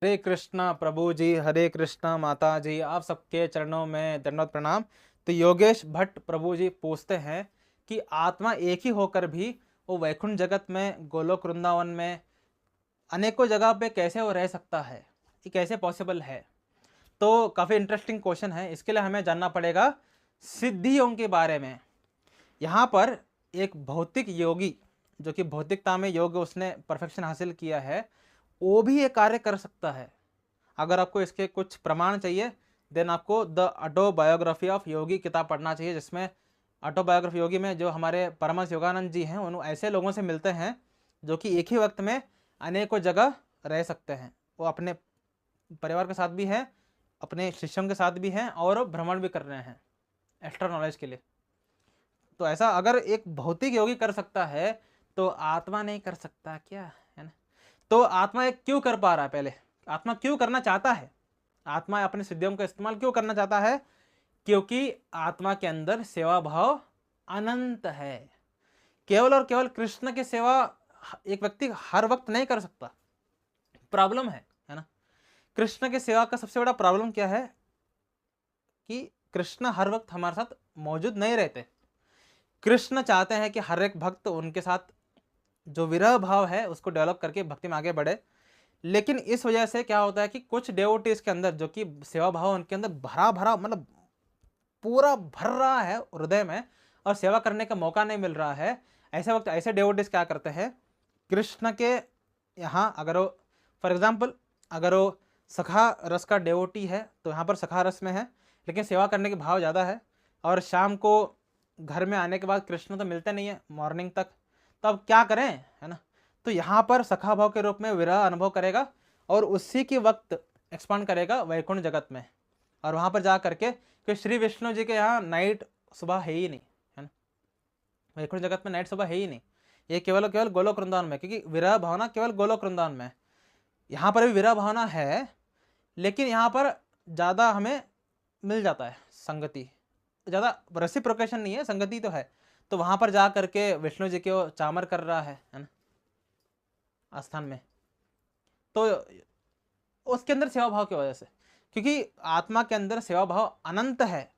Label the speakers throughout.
Speaker 1: हरे कृष्णा प्रभु जी, हरे कृष्णा माता जी, आप सबके चरणों में दंडवत प्रणाम। तो योगेश भट्ट प्रभु जी पूछते हैं कि आत्मा एक ही होकर भी वो वैकुंठ जगत में, गोलोक वृंदावन में, अनेकों जगह पे कैसे वो रह सकता है, ये कैसे पॉसिबल है। तो काफ़ी इंटरेस्टिंग क्वेश्चन है। इसके लिए हमें जानना पड़ेगा सिद्धियों के बारे में। यहाँ पर एक भौतिक योगी जो कि भौतिकता में योग उसने परफेक्शन हासिल किया है, वो भी ये कार्य कर सकता है। अगर आपको इसके कुछ प्रमाण चाहिए, देन आपको द ऑटोबायोग्राफी ऑफ योगी किताब पढ़ना चाहिए, जिसमें ऑटोबायोग्राफी योगी में जो हमारे परमहंस योगानंद जी हैं, उन ऐसे लोगों से मिलते हैं जो कि एक ही वक्त में अनेकों जगह रह सकते हैं। वो अपने परिवार के साथ भी हैं, अपने शिष्यों के साथ भी हैं, और भ्रमण भी कर रहे हैं एक्स्ट्रा नॉलेज के लिए। तो ऐसा अगर एक भौतिक योगी कर सकता है, तो आत्मा नहीं कर सकता क्या, है ना। तो आत्मा एक क्यों कर पा रहा है, पहले आत्मा क्यों करना चाहता है, आत्मा अपने सिद्धियों का इस्तेमाल क्यों करना चाहता है? क्योंकि आत्मा के अंदर सेवा भाव अनंत है। केवल और केवल कृष्ण की सेवा एक व्यक्ति हर वक्त नहीं कर सकता। प्रॉब्लम है ना। कृष्ण की सेवा का सबसे बड़ा प्रॉब्लम क्या है कि कृष्ण हर वक्त हमारे साथ मौजूद नहीं रहते। कृष्ण चाहते हैं कि हर एक भक्त उनके साथ जो विरह भाव है उसको डेवलप करके भक्ति में आगे बढ़े। लेकिन इस वजह से क्या होता है कि कुछ डेवोटीज के अंदर जो कि सेवा भाव उनके अंदर भरा भरा, मतलब पूरा भर रहा है हृदय में, और सेवा करने का मौका नहीं मिल रहा है। ऐसे वक्त ऐसे डेवोटीज क्या करते हैं, कृष्ण के यहाँ अगर वो फॉर एग्जाम्पल अगर वो सखा रस का डेवोटी है तो यहाँ पर सखा रस में है, लेकिन सेवा करने के भाव ज़्यादा है, और शाम को घर में आने के बाद कृष्ण तो मिलते नहीं है मॉर्निंग तक, तो अब क्या करें, है ना। तो यहाँ पर सखा भाव के रूप में विरह अनुभव करेगा, और उसी के वक्त एक्सपांड करेगा वैकुंठ जगत में, और वहाँ पर जा करके, कि श्री विष्णु जी के यहाँ नाइट सुबह है ही नहीं, है ना। वैकुंठ जगत में नाइट सुबह है ही नहीं, ये केवल और केवल गोलोक वृंदावन में, क्योंकि विरह भावना केवल गोलोक वृंदावन में। यहाँ पर भी विरह भावना है, लेकिन यहाँ पर ज़्यादा हमें मिल जाता है संगति, ज़्यादा रेसिप्रोकेशन नहीं है, संगति तो है। तो वहाँ पर जा करके विष्णु जी के वो चामर कर रहा है ना, आस्थान में। तो उसके अंदर सेवा भाव की वजह से, क्योंकि आत्मा के अंदर सेवा भाव अनंत है,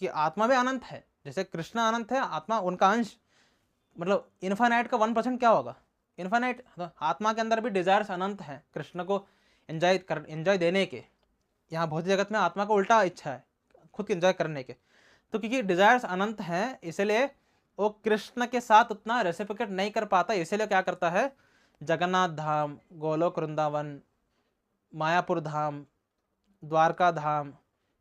Speaker 1: कि आत्मा भी अनंत है, जैसे कृष्ण अनंत है, आत्मा उनका अंश, मतलब इन्फानाइट का 1% क्या होगा, इन्फानाइट। तो आत्मा के अंदर भी डिजायर्स अनंत है कृष्ण को एंजॉय देने के। यहाँ भौतिक जगत में आत्मा को उल्टा इच्छा है खुद की एंजॉय करने के। तो क्योंकि डिजायर्स अनंत हैं, इसलिए वो कृष्ण के साथ उतना रेसिप्रोकेट नहीं कर पाता, इसलिए क्या करता है, जगन्नाथ धाम, गोलोक वृंदावन, मायापुर धाम, द्वारका धाम,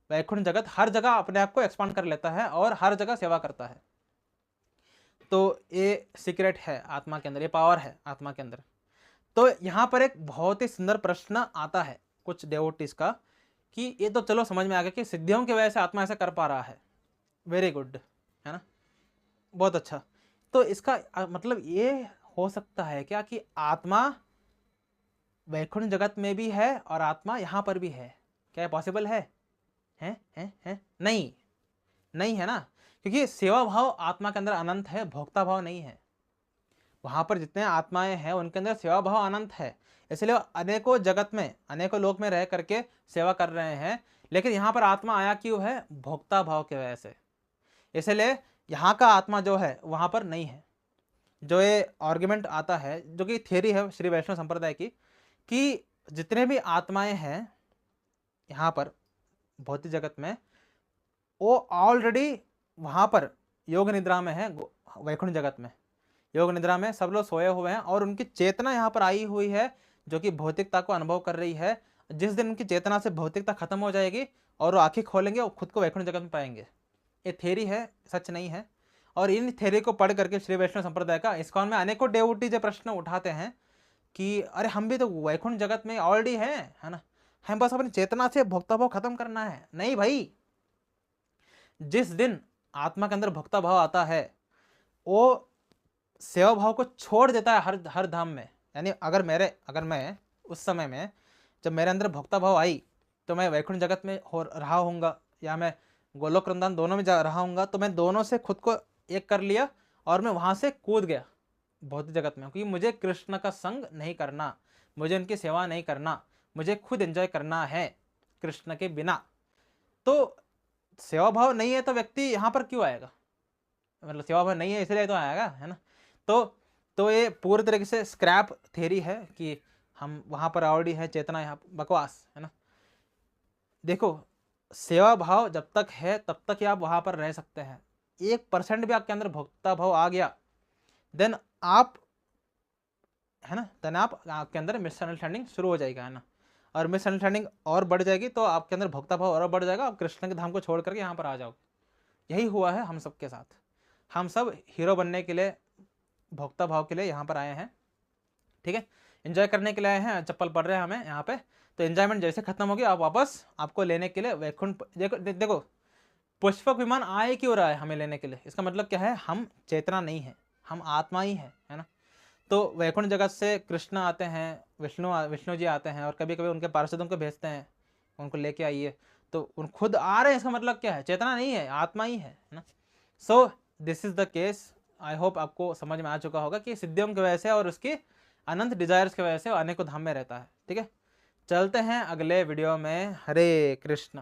Speaker 1: वैकुंठ जगत, हर जगह अपने आप को एक्सपांड कर लेता है और हर जगह सेवा करता है। तो ये सीक्रेट है आत्मा के अंदर, ये पावर है आत्मा के अंदर। तो यहाँ पर एक बहुत ही सुंदर प्रश्न आता है कुछ डेवोटीज का, कि ये तो चलो समझ में आ गया कि सिद्धियों की वजह से आत्मा ऐसा कर पा रहा है, वेरी गुड, है ना, बहुत अच्छा। तो इसका मतलब ये हो सकता है क्या कि आत्मा वैकुंठ जगत में भी है और आत्मा यहाँ पर भी है, क्या पॉसिबल है? है नहीं, नहीं है ना, क्योंकि सेवा भाव आत्मा के अंदर अनंत है, भोक्ता भाव नहीं है। वहां पर जितने आत्माएं हैं उनके अंदर सेवा भाव अनंत है, इसलिए अनेकों जगत में, अनेकों लोक में रह करके सेवा कर रहे हैं। लेकिन यहाँ पर आत्मा आया क्यों है? भोक्ता भाव की वजह से। इसलिए यहाँ का आत्मा जो है वहां पर नहीं है। जो ये आर्ग्यूमेंट आता है, जो कि थियरी है श्री वैष्णव संप्रदाय की, कि जितने भी आत्माएं हैं यहाँ पर भौतिक जगत में, वो ऑलरेडी वहां पर योग निद्रा में है। वैकुंठ जगत में योग निद्रा में सब लोग सोए हुए हैं, और उनकी चेतना यहाँ पर आई हुई है जो कि भौतिकता को अनुभव कर रही है। जिस दिन उनकी चेतना से भौतिकता खत्म हो जाएगी और वो आंखें खोलेंगे, और खुद को वैकुंठ जगत में पाएंगे। ये थ्योरी है, सच नहीं है। और इन थ्योरी को पढ़ करके श्री वैष्णव संप्रदाय का इस्कॉन में अनेकों डेवोटी जो प्रश्न उठाते हैं कि अरे हम भी तो वैकुंठ जगत में ऑलरेडी हैं, है ना, हम बस अपनी चेतना से भोक्ता भाव खत्म करना है। नहीं भाई, जिस दिन आत्मा के अंदर भोक्ता भाव आता है, वो सेवा भाव को छोड़ देता है हर हर धाम में। यानी अगर मैं उस समय में, जब मेरे अंदर भोक्ता भाव आई, तो मैं वैकुंठ जगत में हो रहा हूँगा या मैं गोलोक वृंदावन दोनों में जा रहा हूँगा, तो मैं दोनों से खुद को एक कर लिया और मैं वहाँ से कूद गया भौतिक जगत में, क्योंकि मुझे कृष्ण का संग नहीं करना, मुझे उनकी सेवा नहीं करना, मुझे खुद एंजॉय करना है कृष्ण के बिना। तो सेवा भाव नहीं है तो व्यक्ति यहाँ पर क्यों आएगा, मतलब सेवा भाव नहीं है इसलिए तो आएगा, है ना। तो ये पूरी तरीके से स्क्रैप थ्योरी है कि हम वहाँ पर ऑलरेडी है चेतना, यहाँ बकवास है ना। देखो सेवा भाव जब तक है तब तक ही आप वहाँ पर रह सकते हैं। 1% भी आपके अंदर भोक्ता भाव आ गया देन आप, है ना, देन आपके अंदर मिसअंडरस्टैंडिंग शुरू हो जाएगा, है ना। और मिसअंडरस्टैंडिंग और बढ़ जाएगी तो आपके अंदर भोक्ता भाव और बढ़ जाएगा, आप कृष्ण के धाम को छोड़ करके यहाँ पर आ जाओगे। यही हुआ है हम सब के साथ। हम सब हीरो बनने के लिए, भोक्ता भाव के लिए यहाँ पर आए हैं, ठीक है, एंजॉय करने के लिए आए हैं। चप्पल पड़ रहे हैं हमें यहाँ पे, तो एंजॉयमेंट जैसे खत्म होगी आप वापस आपको लेने के लिए वैकुंठ, देखो पुष्पक विमान आए क्यों रहा है हमें लेने के लिए, इसका मतलब क्या है, हम चेतना नहीं है, हम आत्मा ही है ना। तो वैकुंठ जगत से कृष्ण आते हैं, विष्णु जी आते हैं, और कभी कभी उनके पार्षदों को भेजते हैं उनको लेके आइए, तो उन खुद आ रहे हैं, इसका मतलब क्या है, चेतना नहीं है, आत्मा ही है ना। So this is the case. I hope आपको समझ में आ चुका होगा कि सिद्धियों की वजह से और उसकी अनंत डिजायर्स की वजह से अनेकों धाम में रहता है, ठीक है। चलते हैं अगले वीडियो में। हरे कृष्ण।